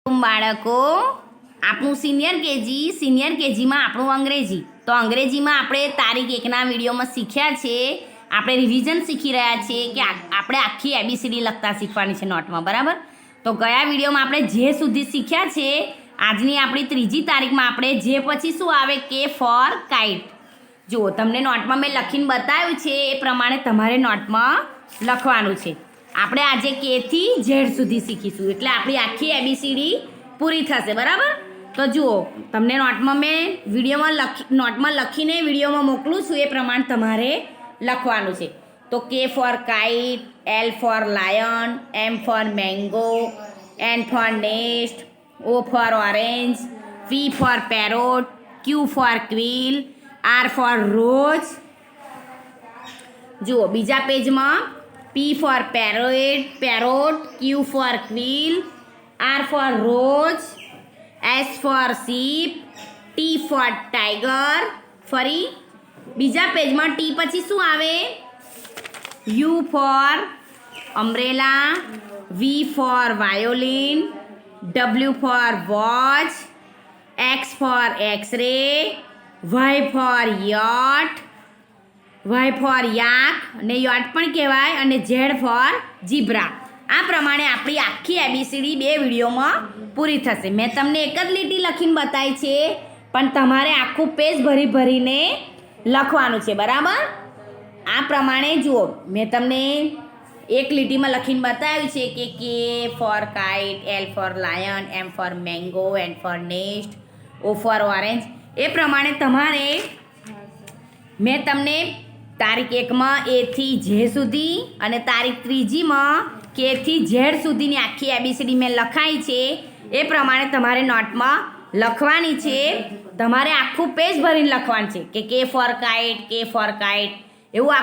બાળકો આપણું સિનિયર કેજીમાં આપણું અંગ્રેજી તો અંગ્રેજીમાં આપણે તારીખ 1ના વિડીયોમાં શીખ્યા છે આપણે રિવિઝન શીખી રહ્યા છીએ કે આપણે આખી એબીસીડી લખતા શીખવાની છે નોટમાં બરાબર તો ગયા વિડીયોમાં આપણે જે સુધી શીખ્યા છે આજની આપણી 3જી તારીખમાં આપણે જે પછી શું આવે કે ફોર કાઇટ જુઓ તમને નોટમાં મેં લખીને બતાવ્યું છે એ પ્રમાણે તમારે નોટમાં લખવાનું છે આપણે આજે કે થી ઝેડ સુધી શીખીશું એટલે આપણી આખી એબીસીડી પૂરી થશે બરાબર તો જુઓ તમને નોટમાં મેં નોટમાં લખીને વિડીયોમાં મોકલું છું એ પ્રમાણે તમારે લખવાનું છે તો K for kite L for lion M for mango N for nest O for orange P for parrot Q for quill R for rose જુઓ બીજા પેજમાં P for parrot, Q for quail, R for rose, S for sheep, T for tiger. ફરી બીજા પેજમાં T પછી શું આવે U for umbrella, V for violin, W for watch, X for x-ray, Y for yacht, Y for યાક અને yacht પણ કહેવાય અને ઝેડ ફોર ઝીબ્રા આ પ્રમાણે આપણી આખી એબીસીડી 2 વિડીયોમાં પૂરી થશે મેં તમને એક જ લીટી લખીને બતાવી છે પણ તમારે આખું પેજ ભરીને લખવાનું છે બરાબર આ પ્રમાણે જુઓ મેં તમને એક લીટીમાં લખીને બતાવ્યું છે K for kite L for lion M for mango N for nest O for orange એ પ્રમાણે તમારે મેં તમને તારીખ 1માં એ થી જે સુધી અને તારીખ 3જીમાં કે થી ઝેડ સુધીની આખી એબીસીડી મેં લખાઈ છે એ પ્રમાણે તમારે નોટમાં લખવાની છે તમારે આખું પેજ ભરીને લખવાનું છે કે ફોર કાઇટ એવું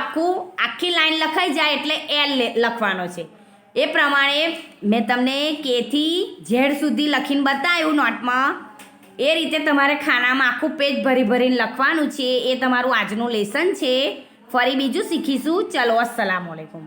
આખી લાઈન લખાઈ જાય એટલે એલ લખવાનો છે એ પ્રમાણે મેં તમને કે થી ઝેડ સુધી લખીને બતાવ્યું નોટમાં એ રીતે તમારે ખાનામાં આખું પેજ ભરીને લખવાનું છે એ તમારું આજનું લેસન છે ફરી બીજું શીખીશું ચલો અસ્સલામુ અલૈકુમ